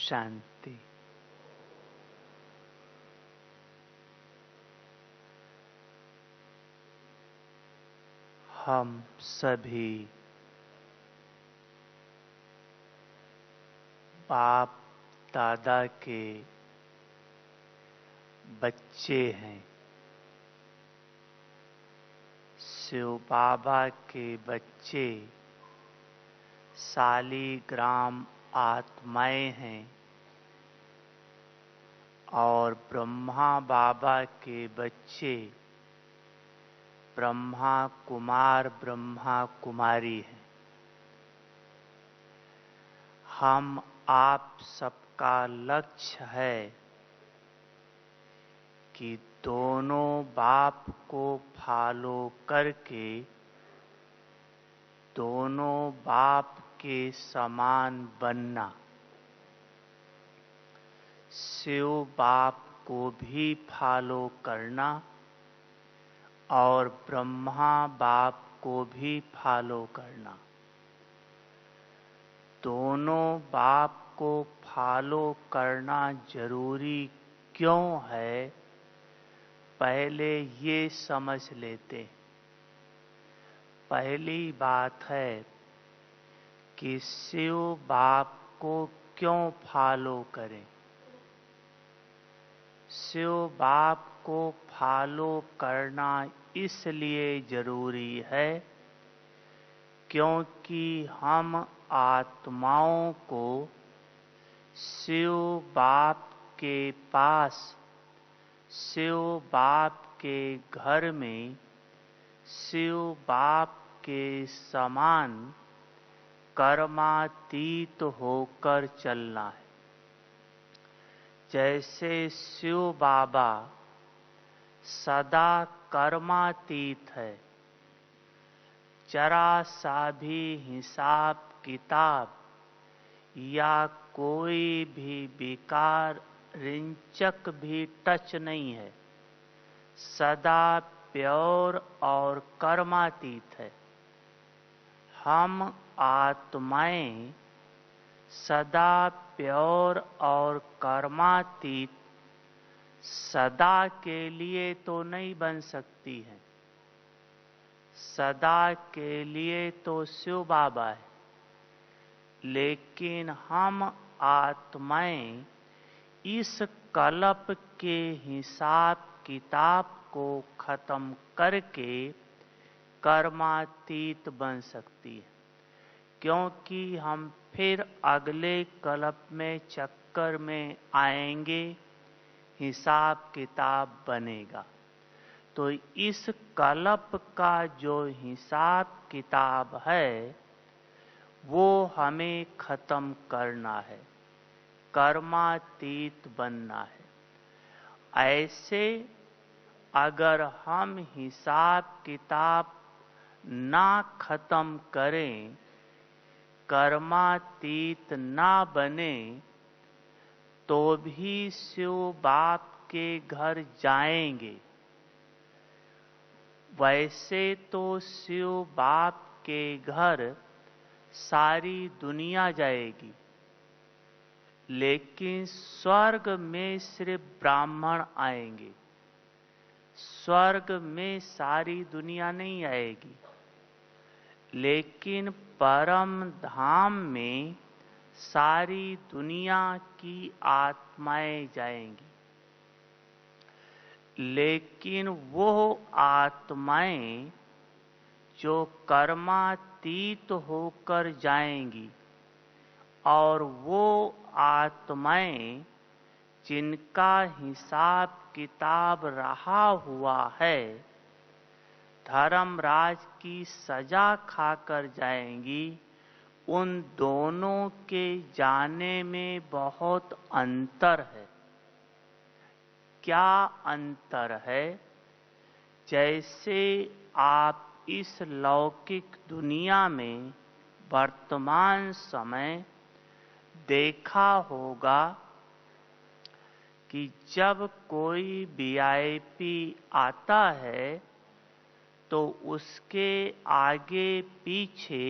शांति। हम सभी बाप दादा के बच्चे हैं। शिव बाबा के बच्चे शालिग्राम आत्माएं हैं और ब्रह्मा बाबा के बच्चे ब्रह्मा कुमार ब्रह्मा कुमारी हैं। हम आप सबका लक्ष्य है कि दोनों बाप को फॉलो करके दोनों बाप के समान बनना। शिव बाप को भी फॉलो करना और ब्रह्मा बाप को भी फॉलो करना। दोनों बाप को फॉलो करना जरूरी क्यों है, पहले ये समझ लेते हैं। पहली बात है कि शिव बाप को क्यों फॉलो करें। शिव बाप को फॉलो करना इसलिए जरूरी है क्योंकि हम आत्माओं को शिव बाप के पास, शिव बाप के घर में शिव बाप के समान कर्मातीत होकर चलना है। जैसे शिव बाबा सदा कर्मातीत है, जरा सा भी हिसाब किताब या कोई भी विकार रिंचक भी टच नहीं है, सदा प्योर और कर्मातीत है। हम आत्माएं सदा प्योर और कर्मातीत सदा के लिए तो नहीं बन सकती हैं। सदा के लिए तो शिव बाबा है, लेकिन हम आत्माएं इस कल्प के हिसाब किताब को खत्म करके कर्मातीत बन सकती है, क्योंकि हम फिर अगले कल्प में चक्कर में आएंगे, हिसाब किताब बनेगा। तो इस कल्प का जो हिसाब किताब है वो हमें खत्म करना है, कर्मातीत बनना है। ऐसे अगर हम हिसाब किताब ना खत्म करें, कर्मातीत ना बने, तो भी शिव बाप के घर जाएंगे। वैसे तो शिव बाप के घर सारी दुनिया जाएगी, लेकिन स्वर्ग में सिर्फ ब्राह्मण आएंगे। स्वर्ग में सारी दुनिया नहीं आएगी, लेकिन परम धाम में सारी दुनिया की आत्माएं जाएंगी। लेकिन वो आत्माएं जो कर्मातीत होकर जाएंगी और वो आत्माएं जिनका हिसाब किताब रहा हुआ है, धर्मराज की सजा खाकर जाएंगी। उन दोनों के जाने में बहुत अंतर है। क्या अंतर है? जैसे आप इस लौकिक दुनिया में वर्तमान समय देखा होगा कि जब कोई वीआईपी आता है तो उसके आगे पीछे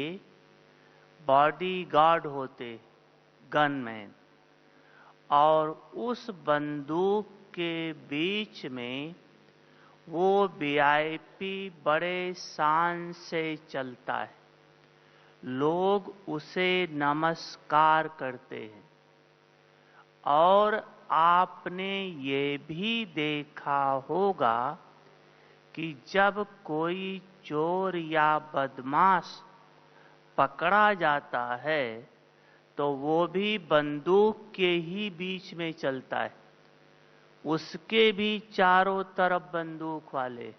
बॉडीगार्ड होते, गनमैन, और उस बंदूक के बीच में वो वीआईपी बड़े शान से चलता है। लोग उसे नमस्कार करते हैं। और आपने ये भी देखा होगा कि जब कोई चोर या बदमाश पकड़ा जाता है तो वो भी बंदूक के ही बीच में चलता है। उसके भी चारों तरफ बंदूक वाले।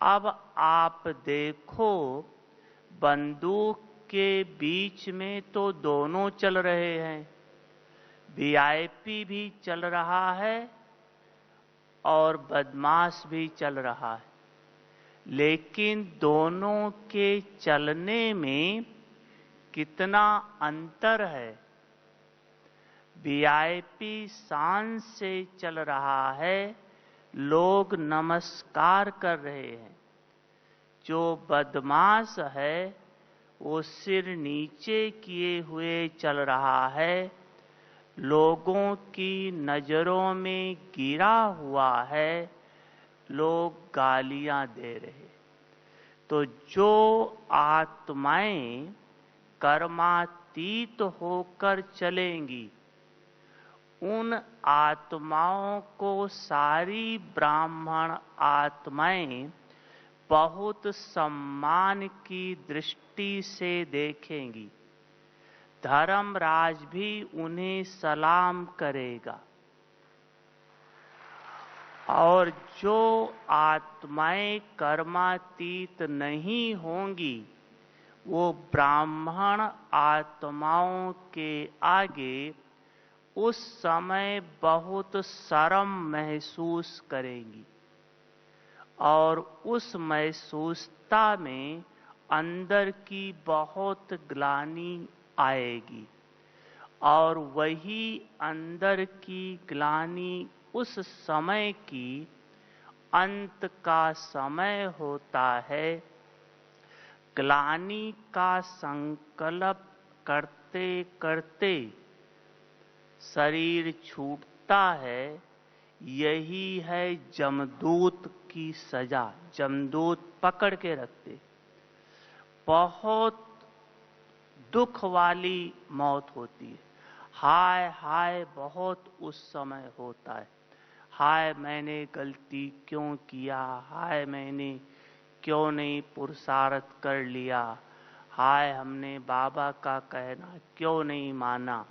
अब आप देखो, बंदूक के बीच में तो दोनों चल रहे हैं। वीआईपी भी चल रहा है और बदमाश भी चल रहा है। लेकिन दोनों के चलने में कितना अंतर है। वीआईपी शान से चल रहा है, लोग नमस्कार कर रहे हैं। जो बदमाश है वो सिर नीचे किए हुए चल रहा है, लोगों की नजरों में गिरा हुआ है, लोग गालियां दे रहे। तो जो आत्माएं कर्मातीत होकर चलेंगी, उन आत्माओं को सारी ब्राह्मण आत्माएं बहुत सम्मान की दृष्टि से देखेंगी। धर्मराज भी उन्हें सलाम करेगा। और जो आत्माएं कर्मातीत नहीं होंगी, वो ब्राह्मण आत्माओं के आगे उस समय बहुत शर्म महसूस करेंगी। और उस महसूसता में अंदर की बहुत ग्लानि आएगी। और वही अंदर की ग्लानि उस समय की अंत का समय होता है। ग्लानि का संकल्प करते करते शरीर छूटता है। यही है जमदूत की सजा। जमदूत पकड़ के रखते। बहुत दुख वाली मौत होती है। हाय हाय बहुत उस समय होता है। हाय मैंने गलती क्यों किया, हाय मैंने क्यों नहीं पुरुषार्थ कर लिया, हाय हमने बाबा का कहना क्यों नहीं माना।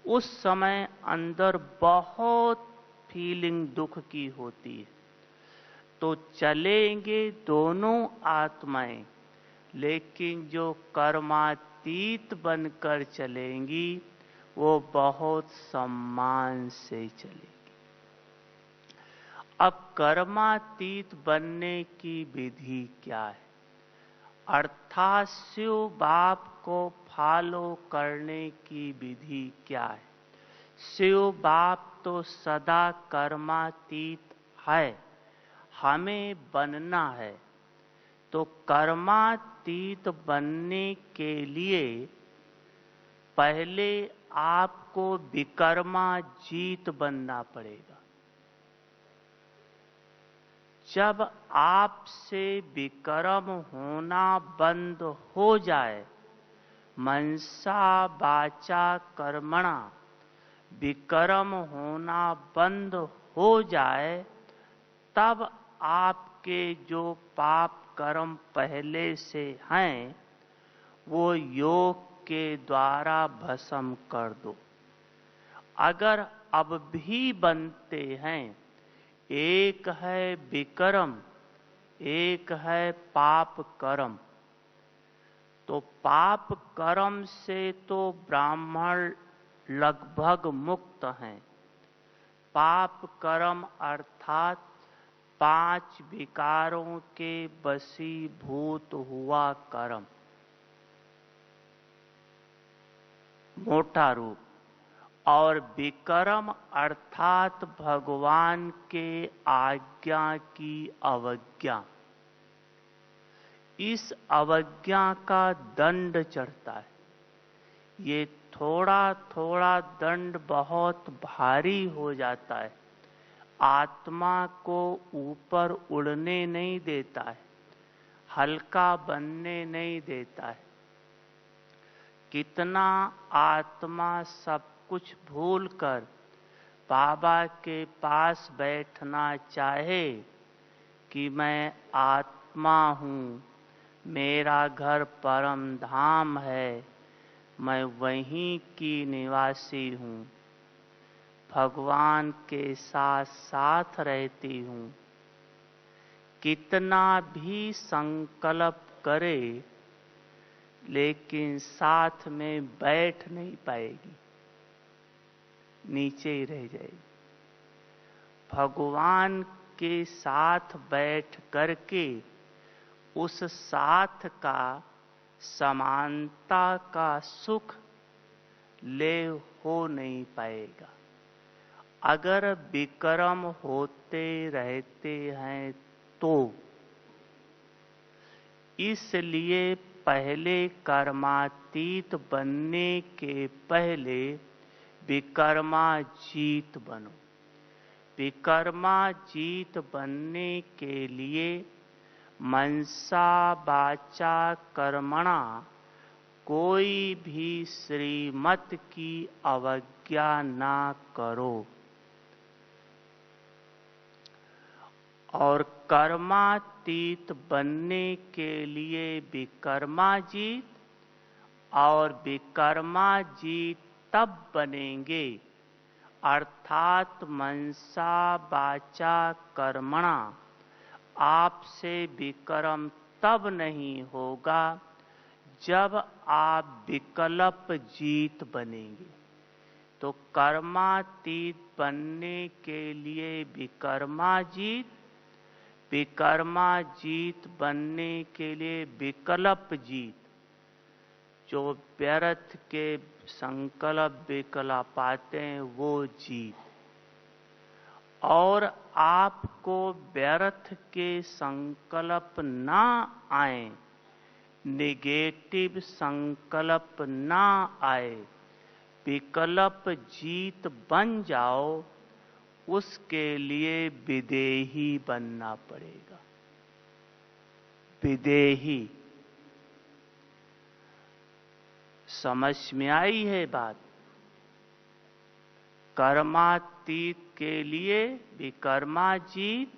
उस समय अंदर बहुत फीलिंग दुख की होती है। तो चलेंगे दोनों आत्माएं, लेकिन जो कर्मातीत बनकर चलेंगी वो बहुत सम्मान से चलेंगी। अब कर्मातीत बनने की विधि क्या है? अर्थात शिव बाप को फॉलो करने की विधि क्या है? शिव बाप तो सदा कर्मातीत है, हमें बनना है। तो कर्मातीत बनने के लिए पहले आपको विकर्माजीत बनना पड़ेगा। जब आपसे विकर्म होना बंद हो जाए, मनसा वाचा कर्मणा विकर्म होना बंद हो जाए, तब आपके जो पाप कर्म पहले से हैं वो योग के द्वारा भस्म कर दो। अगर अब भी बनते हैं, एक है विकर्म, एक है पाप कर्म। तो पाप कर्म से तो ब्राह्मण लगभग मुक्त हैं। पाप कर्म अर्थात 5 विकारों के वशीभूत हुआ कर्म, मोटा रूप। और विकर्म अर्थात भगवान के आज्ञा की अवज्ञा। इस अवज्ञा का दंड चढ़ता है। ये थोड़ा थोड़ा दंड बहुत भारी हो जाता है, आत्मा को ऊपर उड़ने नहीं देता है, हल्का बनने नहीं देता है। कितना आत्मा सब कुछ भूलकर बाबा के पास बैठना चाहे कि मैं आत्मा हूँ, मेरा घर परम धाम है, मैं वहीं की निवासी हूँ, भगवान के साथ साथ रहती हूँ। कितना भी संकल्प करे लेकिन साथ में बैठ नहीं पाएगी, नीचे ही रह जाएगी। भगवान के साथ बैठ करके उस साथ का समानता का सुख ले हो नहीं पाएगा। अगर विक्रम होते रहते हैं तो इसलिए पहले कर्मातीत बनने के पहले विकर्माजीत बनो। विकर्माजीत बनने के लिए मनसा वाचा कर्मणा कोई भी श्रीमत की अवज्ञा ना करो। और कर्मातीत बनने के लिए विकर्माजीत, और विकर्माजीत तब बनेंगे अर्थात मनसा वाचा कर्मणा आपसे विकर्म तब नहीं होगा जब आप विकल्प जीत बनेंगे। तो कर्मातीत बनने के लिए विकर्माजीत, विकर्माजीत बनने के लिए विकल्प जीत, जो व्यर्थ के संकल्प विकल्प आते हैं वो जीत। और आपको व्यर्थ के संकल्प ना आए, नेगेटिव संकल्प ना आए, विकल्प जीत बन जाओ, उसके लिए विदेही बनना पड़ेगा। विदेही, समझ में आई है बात? कर्मातीत के लिए विकर्माजीत,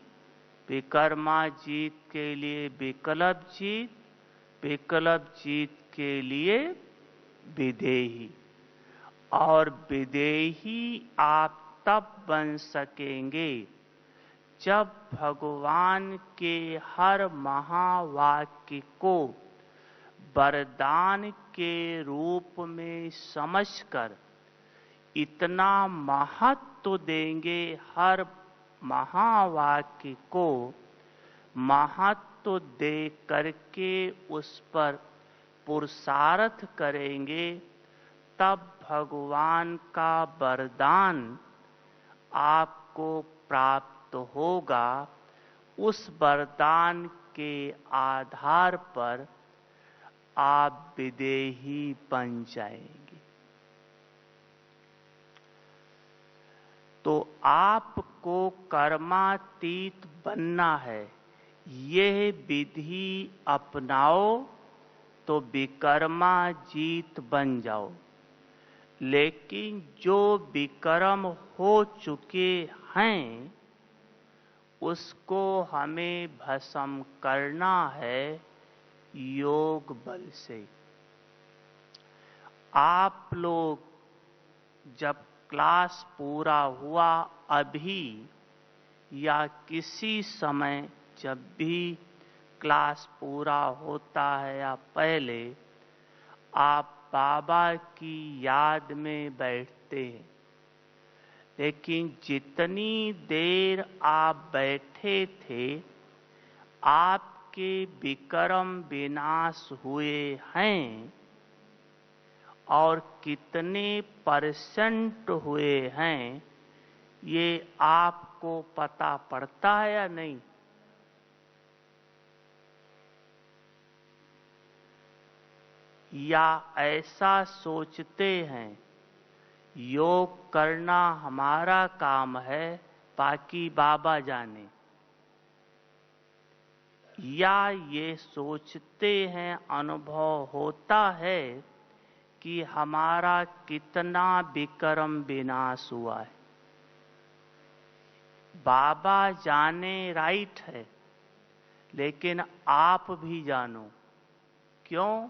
विकर्माजीत के लिए विकल्प जीत, विकल्प जीत के लिए विदेही। और विदेही आप तब बन सकेंगे जब भगवान के हर महावाक्य को वरदान के रूप में समझकर इतना महत्व देंगे, हर महावाक्य को महत्व दे करके उस पर पुरुषार्थ करेंगे, तब भगवान का वरदान आपको प्राप्त होगा। उस वरदान के आधार पर आप विदेही बन जाएंगे। तो आपको कर्मातीत बनना है, यह विधि अपनाओ तो विकर्माजीत बन जाओ। लेकिन जो विकर्म हो चुके हैं उसको हमें भस्म करना है योग बल से। आप लोग जब क्लास पूरा हुआ अभी या किसी समय जब भी क्लास पूरा होता है या पहले, आप बाबा की याद में बैठते हैं। लेकिन जितनी देर आप बैठे थे आपके विकर्म विनाश हुए हैं और कितने % हुए हैं ये आपको पता पड़ता है या नहीं? या ऐसा सोचते हैं योग करना हमारा काम है, बाकी बाबा जाने, या ये सोचते हैं, अनुभव होता है कि हमारा कितना विक्रम विनाश हुआ है। बाबा जाने राइट है, लेकिन आप भी जानो। क्यों?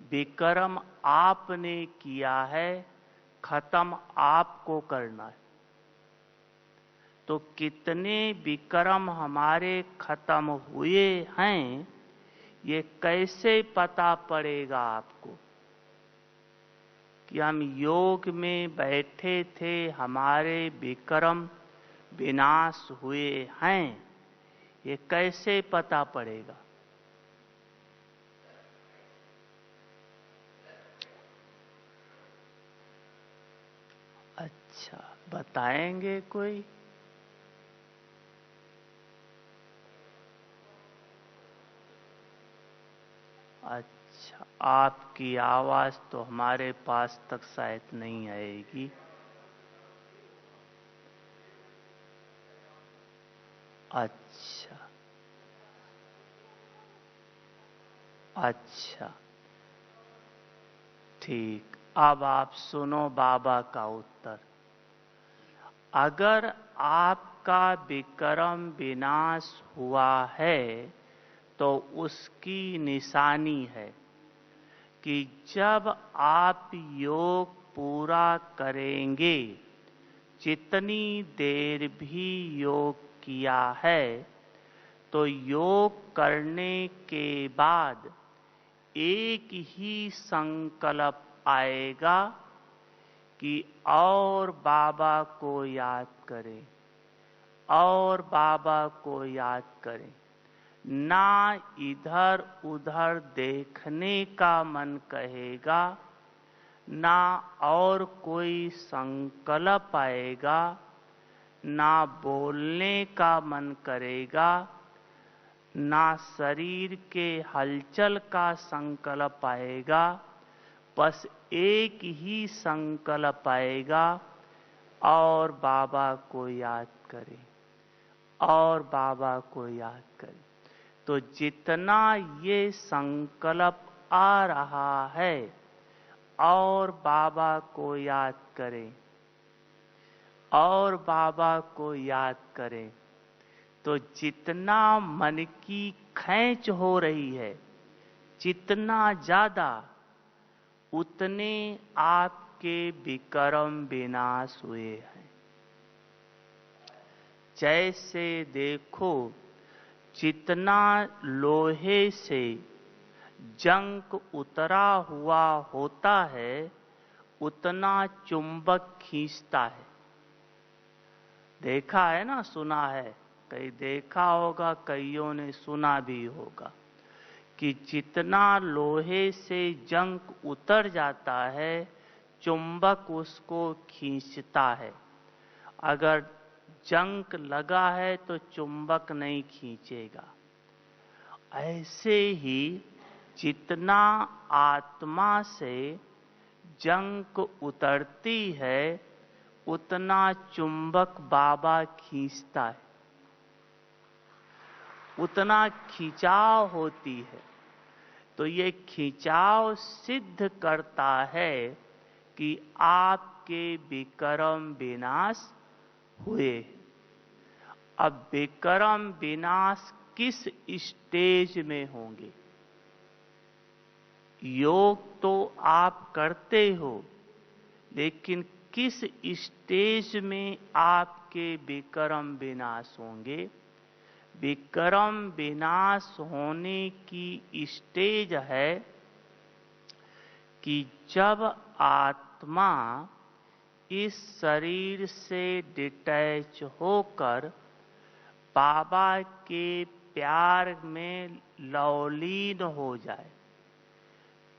विक्रम आपने किया है, खत्म आपको करना है। तो कितने विक्रम हमारे खत्म हुए हैं, ये कैसे पता पड़ेगा आपको? कि हम योग में बैठे थे, हमारे विक्रम विनाश हुए हैं, ये कैसे पता पड़ेगा? अच्छा, बताएंगे कोई? अच्छा, आपकी आवाज तो हमारे पास तक शायद नहीं आएगी। अच्छा अच्छा, ठीक। अब आप सुनो बाबा का उत्तर। अगर आपका विक्रम विनाश हुआ है तो उसकी निशानी है कि जब आप योग पूरा करेंगे, जितनी देर भी योग किया है, तो योग करने के बाद एक ही संकल्प आएगा कि और बाबा को याद करें, और बाबा को याद करें। ना इधर उधर देखने का मन कहेगा, ना और कोई संकल्प आएगा, ना बोलने का मन करेगा, ना शरीर के हलचल का संकल्प आएगा। बस एक ही संकल्प आएगा, और बाबा को याद करें, और बाबा को याद करें। तो जितना ये संकल्प आ रहा है, और बाबा को याद करें, और बाबा को याद करें, तो जितना मन की खींच हो रही है, जितना ज्यादा, उतने आपके विक्रम विनाश हुए हैं। जैसे देखो, जितना लोहे से जंग उतरा हुआ होता है, उतना चुंबक खींचता है। देखा है ना, सुना है? कई देखा होगा, कईयों ने सुना भी होगा कि जितना लोहे से जंग उतर जाता है, चुंबक उसको खींचता है। अगर जंग लगा है तो चुंबक नहीं खींचेगा। ऐसे ही जितना आत्मा से जंग उतरती है, उतना चुंबक बाबा खींचता है, उतना खिंचाव होती है। तो ये खिंचाव सिद्ध करता है कि आपके विक्रम विनाश हुए। अब विक्रम विनाश किस स्टेज में होंगे? योग तो आप करते हो, लेकिन किस स्टेज में आपके विक्रम विनाश होंगे? विक्रम विनाश होने की स्टेज है कि जब आत्मा इस शरीर से डिटैच होकर बाबा के प्यार में लवलीन हो जाए।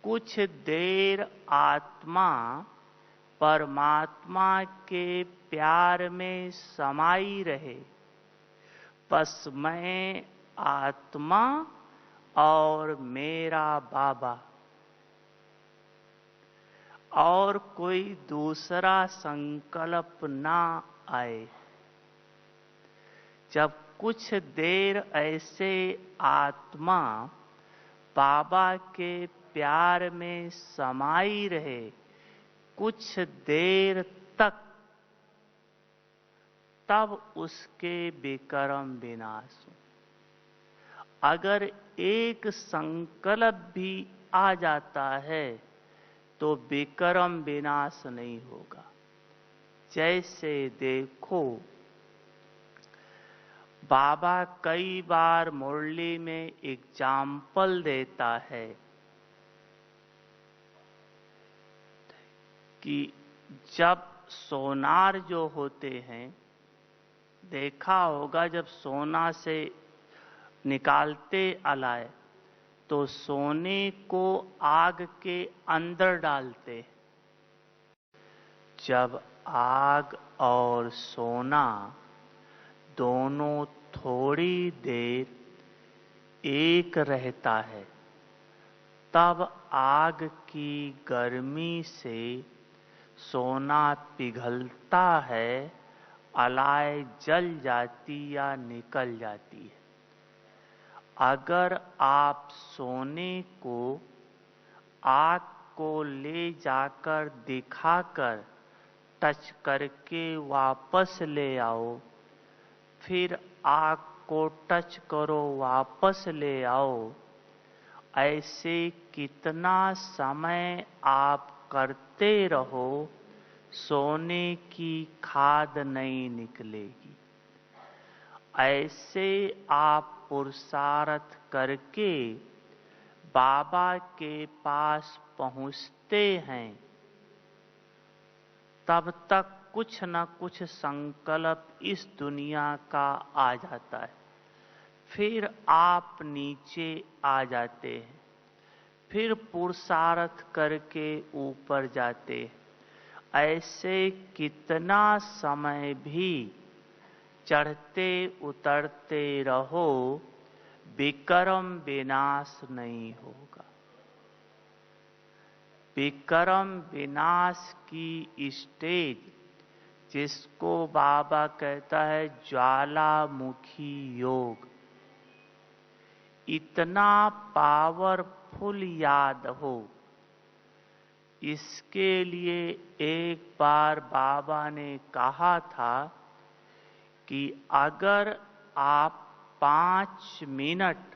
कुछ देर आत्मा परमात्मा के प्यार में समाई रहे। बस मैं, आत्मा और मेरा बाबा, और कोई दूसरा संकल्प ना आए। जब कुछ देर ऐसे आत्मा बाबा के प्यार में समाई रहे, कुछ देर तक, तब उसके विकर्म विनाश हो। अगर एक संकल्प भी आ जाता है तो विकर्म विनाश नहीं होगा। जैसे देखो, बाबा कई बार मुरली में एग्जाम्पल देता है कि जब सोनार जो होते हैं, देखा होगा जब सोना से निकालते अलाय तो सोने को आग के अंदर डालते। जब आग और सोना दोनों थोड़ी देर एक रहता है, तब आग की गर्मी से सोना पिघलता है, अलाय जल जाती या निकल जाती है। अगर आप सोने को आग को ले जाकर दिखाकर टच करके वापस ले आओ, फिर आग को टच करो वापस ले आओ, ऐसे कितना समय आप करते रहो, सोने की खाद नहीं निकलेगी। ऐसे आप पुरुषार्थ करके बाबा के पास पहुंचते हैं, तब तक कुछ न कुछ संकल्प इस दुनिया का आ जाता है, फिर आप नीचे आ जाते हैं, फिर पुरुषार्थ करके ऊपर जाते हैं। ऐसे कितना समय भी चढ़ते उतरते रहो, विकर्म विनाश नहीं होगा। विकर्म विनाश की स्टेज, जिसको बाबा कहता है ज्वालामुखी योग, इतना पावरफुल याद हो। इसके लिए एक बार बाबा ने कहा था कि अगर आप 5 मिनट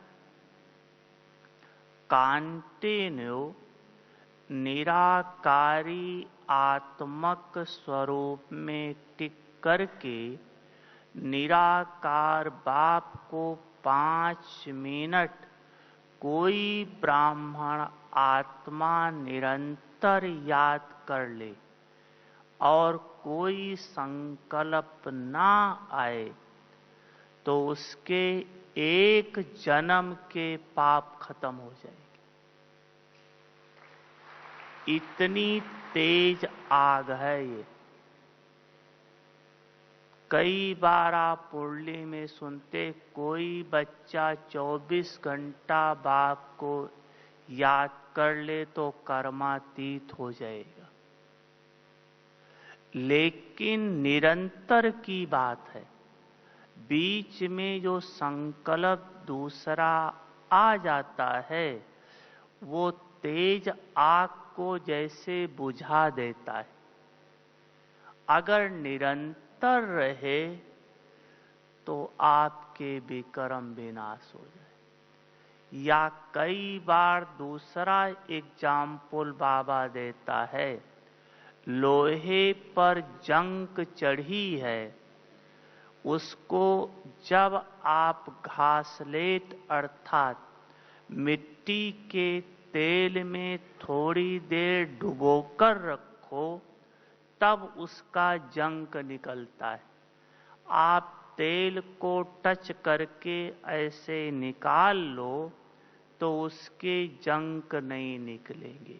कंटिन्यू निराकारी आत्मक स्वरूप में टिक करके निराकार बाप को 5 मिनट कोई ब्राह्मण आत्मा निरंतर याद कर ले और कोई संकल्प ना आए, तो उसके एक जन्म के पाप खत्म हो जाएंगे। इतनी तेज आग है ये। कई बार आप मुरली में सुनते, कोई बच्चा 24 घंटा बाप को याद कर ले तो कर्मातीत हो जाएगा। लेकिन निरंतर की बात है। बीच में जो संकल्प दूसरा आ जाता है, वो तेज आग को जैसे बुझा देता है। अगर निरंतर रहे तो आपके विकर्म विनाश हो जाए। या कई बार दूसरा एग्जाम्पल बाबा देता है, लोहे पर जंग चढ़ी है, उसको जब आप घासलेट अर्थात मिट्टी के तेल में थोड़ी देर डुबोकर रखो, तब उसका जंग निकलता है। आप तेल को टच करके ऐसे निकाल लो तो उसके जंग नहीं निकलेंगे।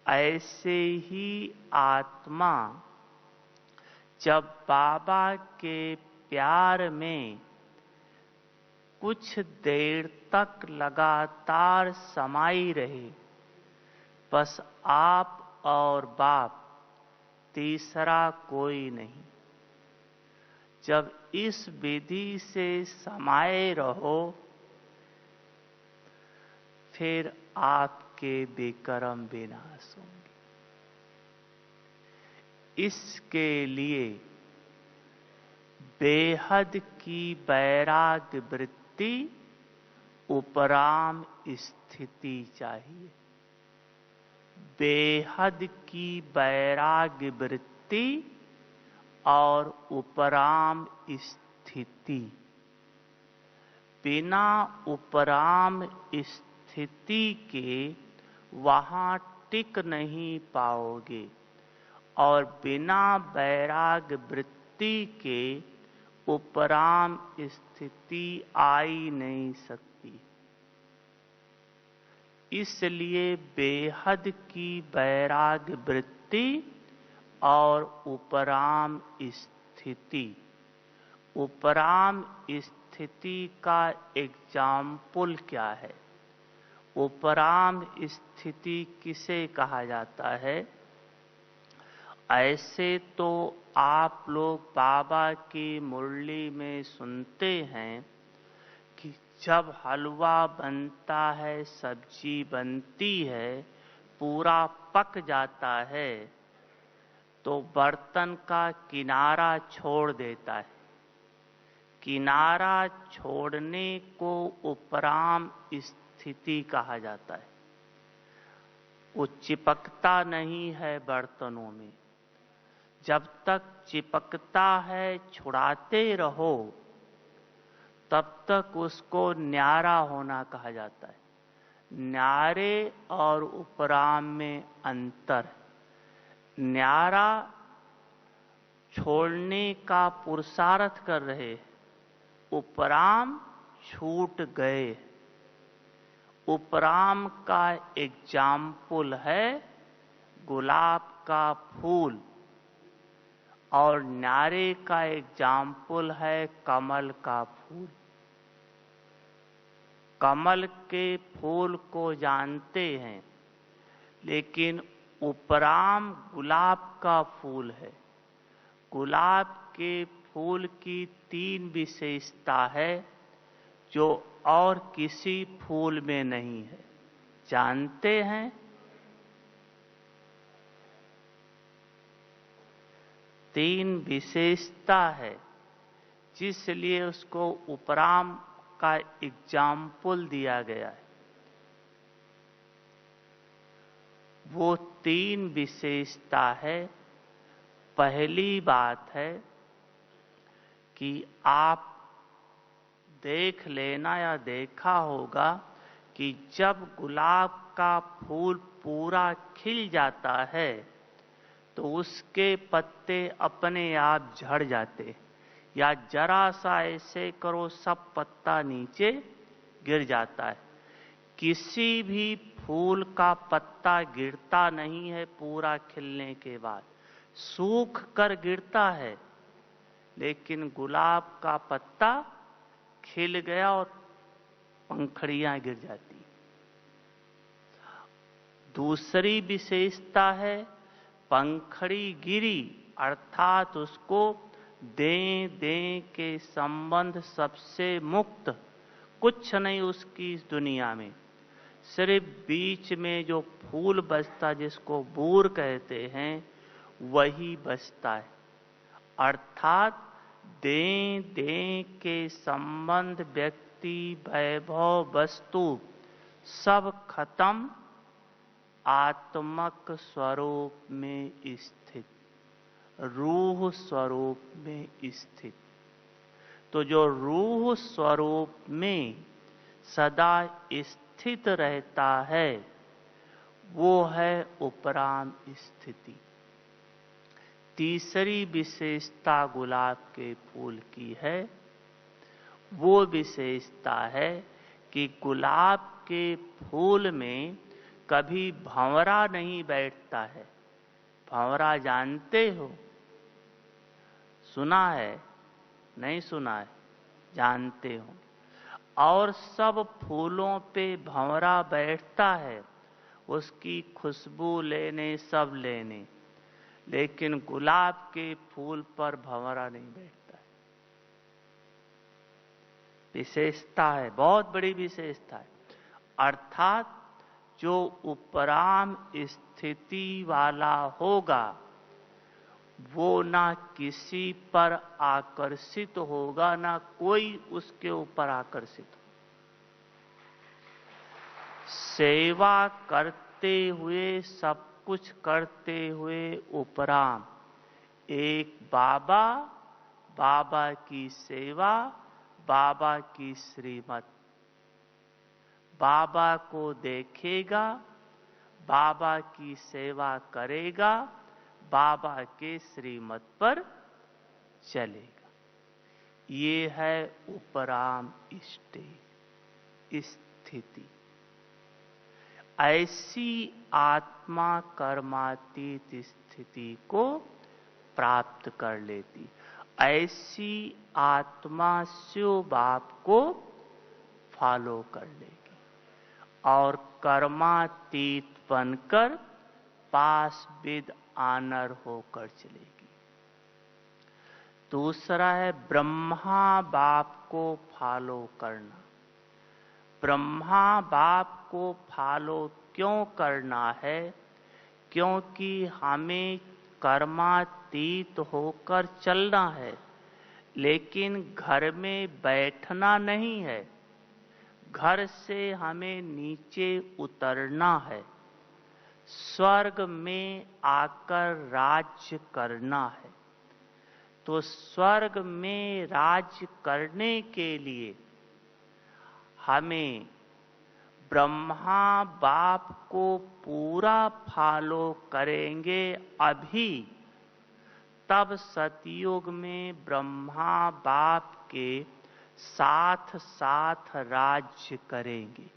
ऐसे ही आत्मा जब बाबा के प्यार में कुछ देर तक लगातार समाई रहे, बस आप और बाप, तीसरा कोई नहीं। जब इस विधि से समाये रहो, फिर आपके विकर्म विनाश होंगे। इसके लिए बेहद की वैराग्य वृत्ति उपराम स्थिति चाहिए। बेहद की वैराग्य वृत्ति और उपराम स्थिति। बिना उपराम स्थिति के वहां टिक नहीं पाओगे और बिना वैराग्य वृत्ति के उपराम स्थिति आ ही नहीं सकती। इसलिए बेहद की वैराग्य वृत्ति और उपराम स्थिति। उपराम स्थिति का एग्जाम्पल क्या है? उपराम स्थिति किसे कहा जाता है? ऐसे तो आप लोग बाबा की मुरली में सुनते हैं कि जब हलवा बनता है, सब्जी बनती है, पूरा पक जाता है, तो बर्तन का किनारा छोड़ देता है। किनारा छोड़ने को उपराम स्थिति कहा जाता है। वो चिपकता नहीं है बर्तनों में। जब तक चिपकता है, छुड़ाते रहो, तब तक उसको न्यारा होना कहा जाता है। न्यारे और उपराम में अंतर। न्यारा छोड़ने का पुरुषार्थ कर रहे, उपराम छूट गए। उपराम का एग्जाम्पल है गुलाब का फूल और न्यारे का एग्जाम्पल है कमल का फूल। कमल के फूल को जानते हैं, लेकिन उपराम गुलाब का फूल है। गुलाब के फूल की 3 विशेषता है जो और किसी फूल में नहीं है। जानते हैं? 3 विशेषता है, जिसलिए उसको उपराम का एग्जाम्पल दिया गया है। वो 3 विशेषता है। पहली बात है कि आप देख लेना या देखा होगा कि जब गुलाब का फूल पूरा खिल जाता है तो उसके पत्ते अपने आप झड़ जाते, या जरा सा ऐसे करो सब पत्ता नीचे गिर जाता है। किसी भी फूल का पत्ता गिरता नहीं है पूरा खिलने के बाद, सूख कर गिरता है। लेकिन गुलाब का पत्ता खिल गया और पंखड़ियां गिर जाती। दूसरी विशेषता है पंखड़ी गिरी, अर्थात उसको दें दें के संबंध सबसे मुक्त, कुछ नहीं उसकी इस दुनिया में। सिर्फ बीच में जो फूल बचता, जिसको बूर कहते हैं, वही बचता है। अर्थात दें दें के संबंध, व्यक्ति, वैभव, वस्तु सब खत्म, आत्मक स्वरूप में स्थित, रूह स्वरूप में स्थित। तो जो रूह स्वरूप में सदा स्थित रहता है, वो है उपराम स्थिति। तीसरी विशेषता गुलाब के फूल की है, वो विशेषता है कि गुलाब के फूल में कभी भंवरा नहीं बैठता है। भंवरा जानते हो? सुना है? नहीं सुना है? जानते हो। और सब फूलों पे भंवरा बैठता है, उसकी खुशबू लेने सब लेने, लेकिन गुलाब के फूल पर भंवरा नहीं बैठता है। विशेषता है, बहुत बड़ी विशेषता है। अर्थात जो उपराम स्थिति वाला होगा वो ना किसी पर आकर्षित होगा, ना कोई उसके ऊपर आकर्षित हो। सेवा करते हुए, सब कुछ करते हुए उपराम एक बाबा, बाबा की सेवा, बाबा की श्रीमत, बाबा को देखेगा, बाबा की सेवा करेगा, बाबा के श्रीमत पर चलेगा। ये है उपराम स्थिति। ऐसी आत्मा कर्मातीत स्थिति को प्राप्त कर लेती। ऐसी आत्मा शिव बाप को फॉलो कर लेगी और कर्मातीत बनकर पास विद आनर होकर चलेगी। दूसरा है ब्रह्मा बाप को फॉलो करना। ब्रह्मा बाप को फॉलो क्यों करना है? क्योंकि हमें कर्मातीत होकर चलना है, लेकिन घर में बैठना नहीं है। घर से हमें नीचे उतरना है, स्वर्ग में आकर राज्य करना है। तो स्वर्ग में राज्य करने के लिए हमें ब्रह्मा बाप को पूरा फॉलो करेंगे अभी, तब सतयुग में ब्रह्मा बाप के साथ साथ राज्य करेंगे।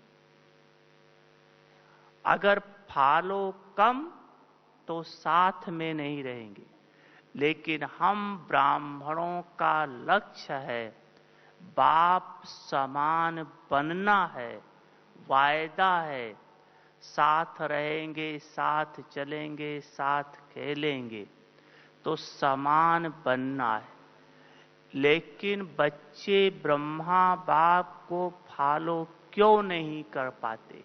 अगर फॉलो कम तो साथ में नहीं रहेंगे, लेकिन हम ब्राह्मणों का लक्ष्य है बाप समान बनना है, वायदा है, साथ रहेंगे, साथ चलेंगे, साथ खेलेंगे, तो समान बनना है। लेकिन बच्चे ब्रह्मा बाप को फॉलो क्यों नहीं कर पाते?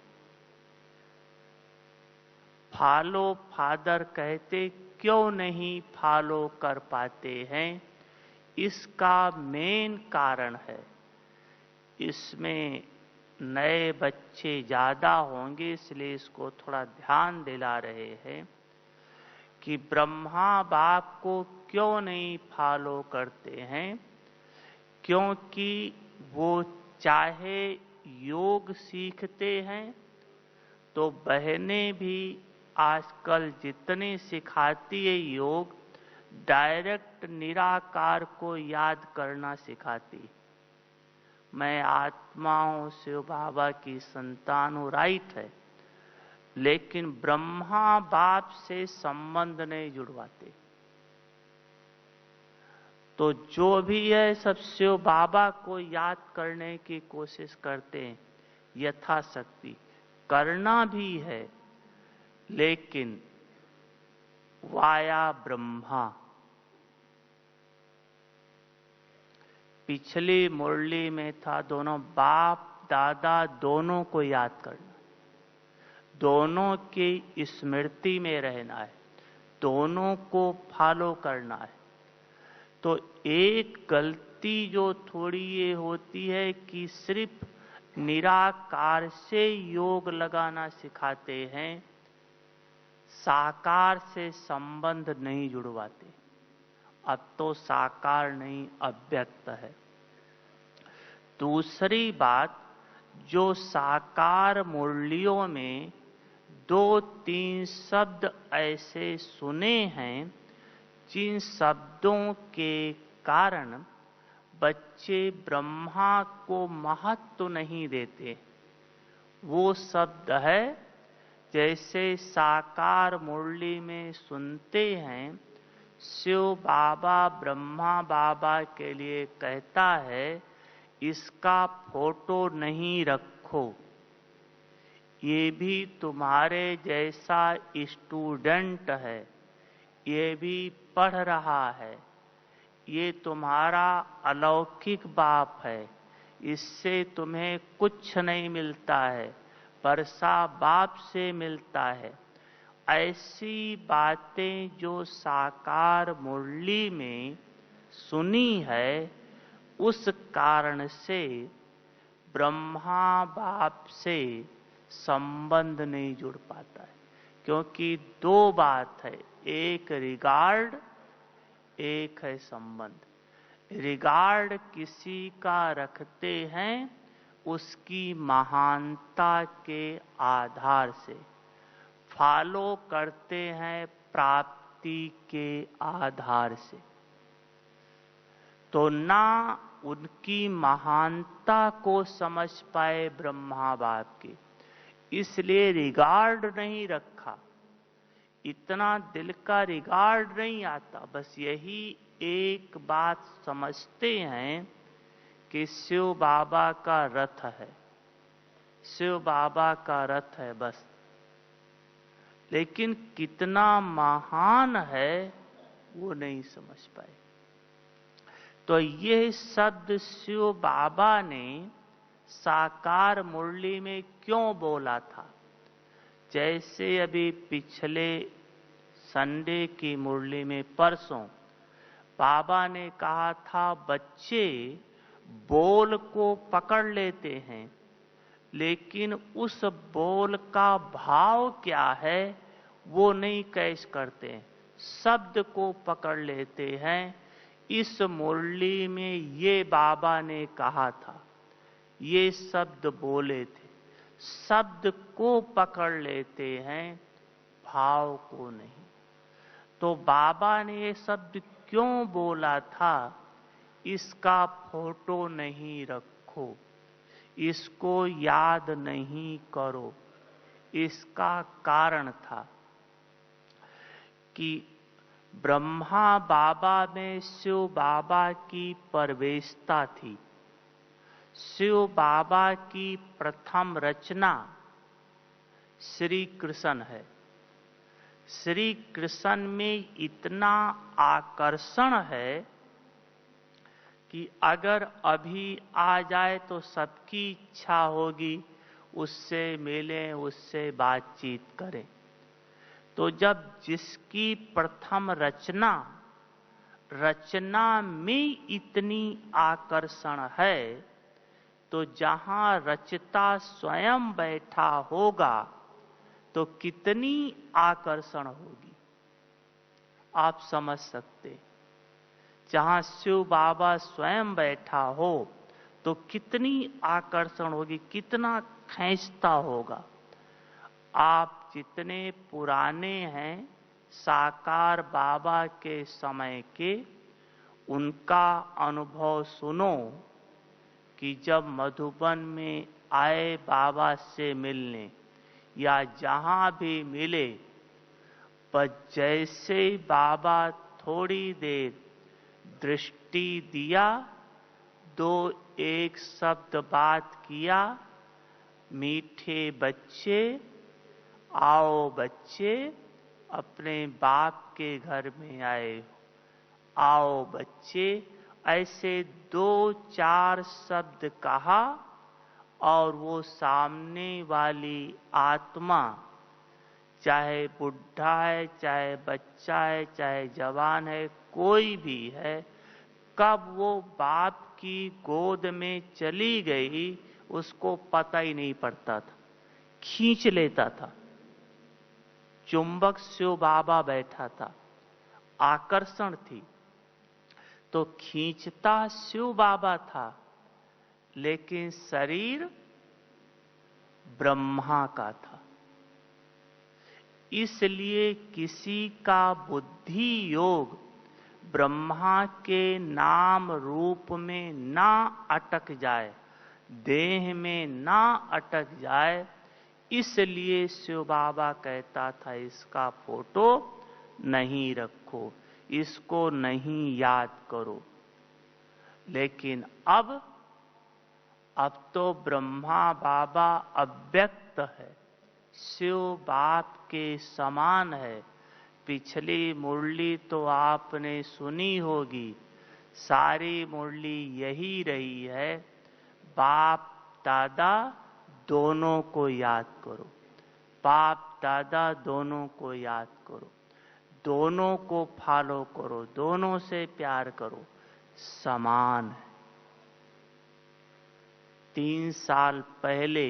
फॉलो फादर कहते क्यों नहीं फॉलो कर पाते हैं? इसका मेन कारण है, इसमें नए बच्चे ज्यादा होंगे इसलिए इसको थोड़ा ध्यान दिला रहे हैं कि ब्रह्मा बाप को क्यों नहीं फॉलो करते हैं। क्योंकि वो चाहे योग सीखते हैं तो बहनें भी आजकल जितने सिखाती है योग, डायरेक्ट निराकार को याद करना सिखाती। मैं आत्मा हूं, शिव बाबा की संतान हूं, राइट है, लेकिन ब्रह्मा बाप से संबंध नहीं जुड़वाते। तो जो भी है सब शिव बाबा को याद करने की कोशिश करते हैं, यथाशक्ति करना भी है, लेकिन वाया ब्रह्मा। पिछली मुरली में था दोनों बाप दादा दोनों को याद करना, दोनों की स्मृति में रहना है, दोनों को फॉलो करना है। तो एक गलती जो थोड़ी ये होती है कि सिर्फ निराकार से योग लगाना सिखाते हैं, साकार से संबंध नहीं जुड़वाते। अब तो साकार नहीं, अव्यक्त है। दूसरी बात, जो साकार मुरलियों में 2-3 शब्द ऐसे सुने हैं जिन शब्दों के कारण बच्चे ब्रह्मा को महत्व नहीं देते। वो शब्द है, जैसे साकार मुरली में सुनते हैं शिव बाबा ब्रह्मा बाबा के लिए कहता है इसका फोटो नहीं रखो। ये भी तुम्हारे जैसा स्टूडेंट है, ये भी पढ़ रहा है, ये तुम्हारा अलौकिक बाप है, इससे तुम्हें कुछ नहीं मिलता है, वर्षा बाप से मिलता है। ऐसी बातें जो साकार मुरली में सुनी है, उस कारण से ब्रह्मा बाप से संबंध नहीं जुड़ पाता है। क्योंकि दो बात है, एक रिगार्ड, एक है संबंध। रिगार्ड किसी का रखते हैं उसकी महानता के आधार से, फॉलो करते हैं प्राप्ति के आधार से। तो ना उनकी महानता को समझ पाए ब्रह्मा बाप की, इसलिए रिगार्ड नहीं रखा, इतना दिल का रिगार्ड नहीं आता। बस यही एक बात समझते हैं कि शिव बाबा का रथ है, शिव बाबा का रथ है बस। लेकिन कितना महान है वो नहीं समझ पाए। तो ये शब्द शिव बाबा ने साकार मुरली में क्यों बोला था? जैसे अभी पिछले संडे की मुरली में परसों बाबा ने कहा था, बच्चे बोल को पकड़ लेते हैं, लेकिन उस बोल का भाव क्या है वो नहीं कैच करते हैं, शब्द को पकड़ लेते हैं। इस मुरली में ये बाबा ने कहा था, ये शब्द बोले थे, शब्द को पकड़ लेते हैं, भाव को नहीं। तो बाबा ने ये शब्द क्यों बोला था, इसका फोटो नहीं रखो, इसको याद नहीं करो। इसका कारण था कि ब्रह्मा बाबा में शिव बाबा की प्रवेशता थी। शिव बाबा की प्रथम रचना श्री कृष्ण है। श्री कृष्ण में इतना आकर्षण है कि अगर अभी आ जाए तो सबकी इच्छा होगी उससे मिलें, उससे बातचीत करें। तो जब जिसकी प्रथम रचना में इतनी आकर्षण है, तो जहां रचता स्वयं बैठा होगा तो कितनी आकर्षण होगी आप समझ सकते। जहां शिव बाबा स्वयं बैठा हो तो कितनी आकर्षण होगी, कितना खींचता होगा। आप जितने पुराने हैं साकार बाबा के समय के, उनका अनुभव सुनो कि जब मधुबन में आए बाबा से मिलने या जहां भी मिले, पर जैसे बाबा थोड़ी देर दृष्टि दिया, दो एक शब्द बात किया, मीठे बच्चे आओ, बच्चे अपने बाप के घर में आए, आओ बच्चे, ऐसे दो चार शब्द कहा और वो सामने वाली आत्मा, चाहे बुढ़ा है, चाहे बच्चा है, चाहे जवान है, कोई भी है, कब वो बाप की गोद में चली गई उसको पता ही नहीं पड़ता था, खींच लेता था। चुंबक शिव बाबा बैठा था, आकर्षण थी, तो खींचता शिव बाबा था, लेकिन शरीर ब्रह्मा का था। इसलिए किसी का बुद्धि योग ब्रह्मा के नाम रूप में ना अटक जाए, देह में ना अटक जाए, इसलिए शिव बाबा कहता था इसका फोटो नहीं रखो, इसको नहीं याद करो। लेकिन अब तो ब्रह्मा बाबा अव्यक्त है, शिव बाप के समान है। पिछली मुरली तो आपने सुनी होगी, सारी मुरली यही रही है, बाप दादा दोनों को याद करो, बाप दादा दोनों को याद करो, दोनों को फॉलो करो, दोनों से प्यार करो, समान है। 3 साल पहले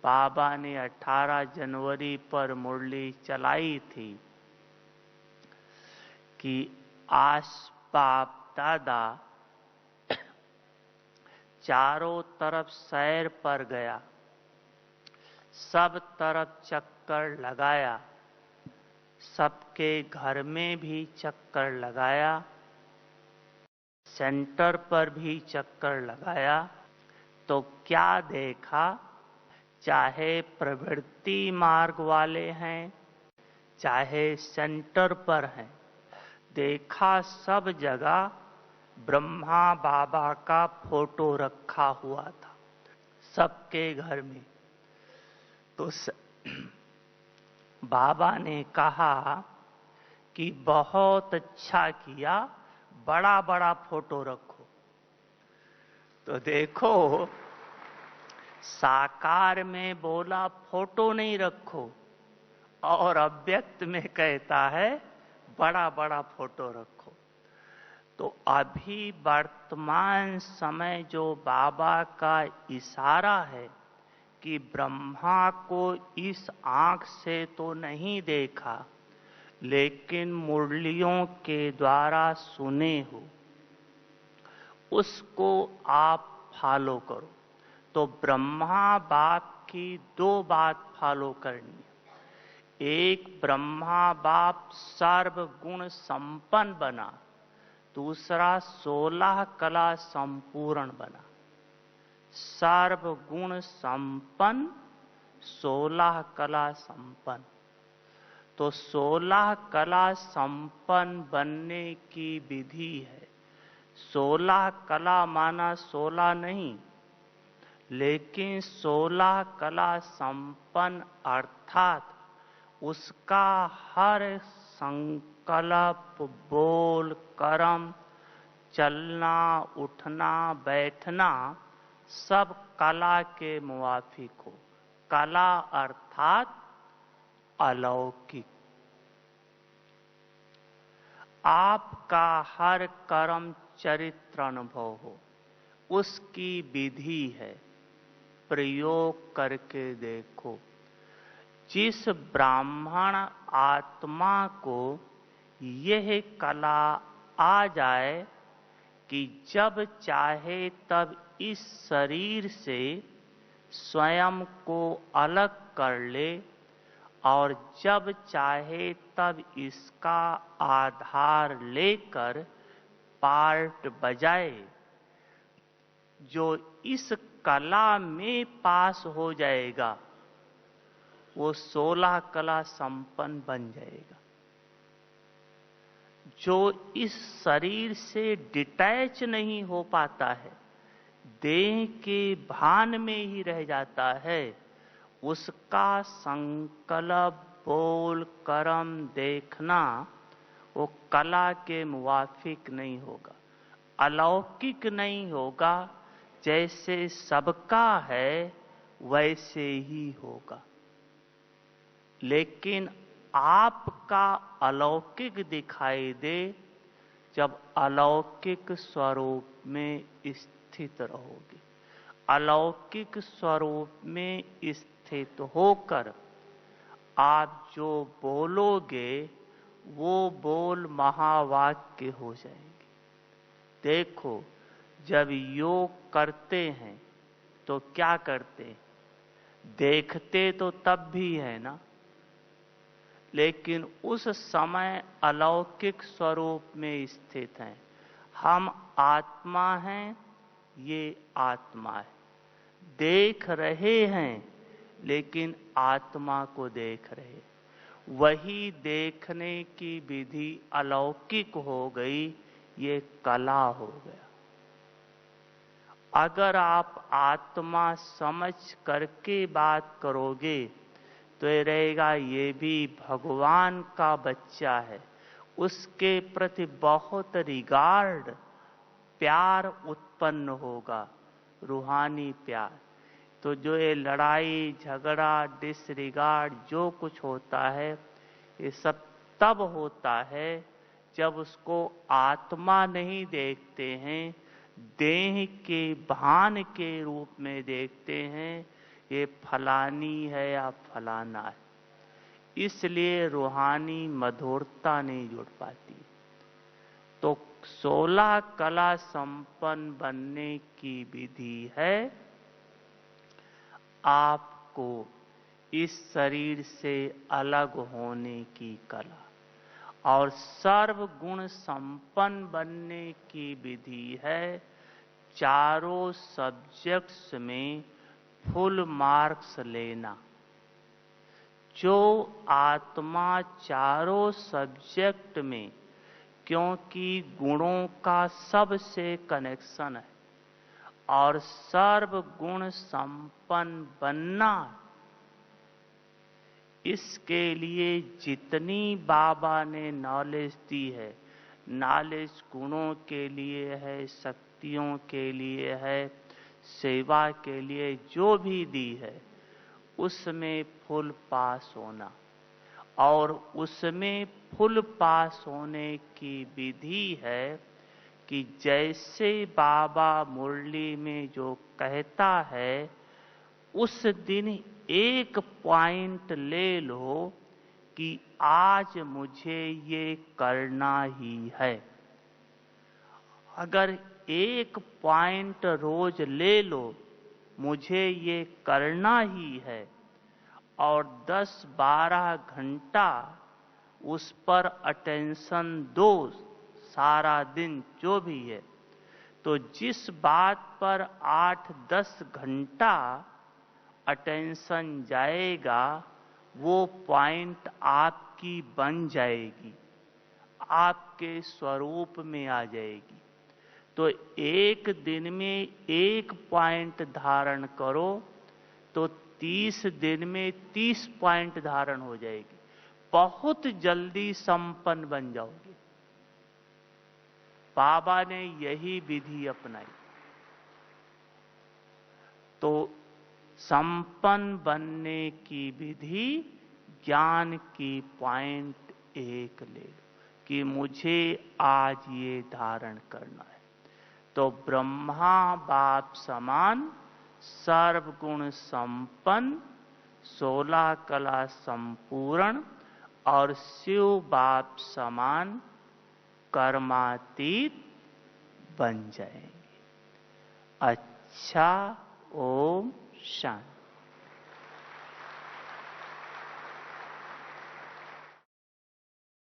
बाबा ने 18 जनवरी पर मुरली चलाई थी कि आस बाप दादा चारों तरफ सैर पर गया, सब तरफ चक्कर लगाया, सबके घर में भी चक्कर लगाया, सेंटर पर भी चक्कर लगाया, तो क्या देखा? चाहे प्रवृत्ति मार्ग वाले हैं, चाहे सेंटर पर हैं, देखा सब जगह ब्रह्मा बाबा का फोटो रखा हुआ था सबके घर में। तो बाबा ने कहा कि बहुत अच्छा किया, बड़ा बड़ा फोटो रखो। तो देखो, साकार में बोला फोटो नहीं रखो, और अव्यक्त में कहता है बड़ा बड़ा फोटो रखो। तो अभी वर्तमान समय जो बाबा का इशारा है कि ब्रह्मा को इस आंख से तो नहीं देखा, लेकिन मुरलियों के द्वारा सुने हो, उसको आप फॉलो करो। तो ब्रह्मा बाप की 2 बात फॉलो करनी है। एक, ब्रह्मा बाप सर्वगुण संपन्न बना, दूसरा 16 कला संपूर्ण बना। सर्वगुण संपन्न, 16 कला संपन्न। तो 16 कला संपन्न बनने की विधि है। 16 कला माना 16 नहीं, लेकिन 16 कला संपन्न अर्थात उसका हर संकल्प, बोल, कर्म, चलना, उठना, बैठना सब कला के मुवाफिक हो। कला अर्थात अलौकिक। आपका हर कर्म चरित्र अनुभव हो, उसकी विधि है, प्रयोग करके देखो। जिस ब्राह्मण आत्मा को यह कला आ जाए कि जब चाहे तब इस शरीर से स्वयं को अलग कर ले, और जब चाहे तब इसका आधार लेकर पार्ट बजाए, जो इस कला में पास हो जाएगा वो 16 कला संपन्न बन जाएगा। जो इस शरीर से डिटैच नहीं हो पाता है, देह के भान में ही रह जाता है, उसका संकल्प, बोल, कर्म, देखना वो कला के मुवाफिक नहीं होगा, अलौकिक नहीं होगा। जैसे सबका है वैसे ही होगा, लेकिन आपका अलौकिक दिखाई दे जब अलौकिक स्वरूप में स्थित रहोगे। अलौकिक स्वरूप में स्थित होकर आप जो बोलोगे वो बोल महावाक्य हो जाएंगे। देखो, जब योग करते हैं तो क्या करते हैं? देखते तो तब भी है ना, लेकिन उस समय अलौकिक स्वरूप में स्थित हैं। हम आत्मा हैं, ये आत्मा है। देख रहे हैं, लेकिन आत्मा को देख रहे। वही देखने की विधि अलौकिक हो गई, ये कला हो गया। अगर आप आत्मा समझ करके बात करोगे तो ये रहेगा ये भी भगवान का बच्चा है, उसके प्रति बहुत रिगार्ड, प्यार उत्पन्न होगा, रूहानी प्यार। तो जो ये लड़ाई झगड़ा डिसरिगार्ड जो कुछ होता है, ये सब तब होता है जब उसको आत्मा नहीं देखते हैं, देह के भान के रूप में देखते हैं, ये फलानी है या फलाना है। इसलिए रूहानी मधुरता नहीं जुड़ पाती। तो 16 कला संपन्न बनने की विधि है आपको इस शरीर से अलग होने की कला, और सर्व गुण संपन्न बनने की विधि है चारों सब्जेक्ट्स में फुल मार्क्स लेना। जो आत्मा चारों सब्जेक्ट में, क्योंकि गुणों का सबसे कनेक्शन है और सर्व गुण संपन्न बनना, इसके लिए जितनी बाबा ने नॉलेज दी है, नॉलेज गुणों के लिए है, शक्तियों के लिए है, सेवा के लिए जो भी दी है, उसमें फुल पास होना। और उसमें फुल पास होने की विधि है कि जैसे बाबा मुरली में जो कहता है, उस दिन एक पॉइंट ले लो कि आज मुझे ये करना ही है। अगर एक पॉइंट रोज ले लो, मुझे ये करना ही है, और 10-12 घंटा उस पर अटेंशन दो, सारा दिन जो भी है, तो जिस बात पर 8-10 घंटा अटेंशन जाएगा, वो पॉइंट आपकी बन जाएगी, आपके स्वरूप में आ जाएगी। तो एक दिन में एक पॉइंट धारण करो तो 30 दिन में 30 पॉइंट धारण हो जाएगी, बहुत जल्दी संपन्न बन जाओगे। बाबा ने यही विधि अपनाई। तो संपन्न बनने की विधि ज्ञान की पॉइंट एक ले लो कि मुझे आज ये धारण करना है। तो ब्रह्मा बाप समान, सर्वगुण संपन्न, 16 कला संपूर्ण और शिव बाप समान कर्मातीत बन जाएंगे। अच्छा, ओम शांति।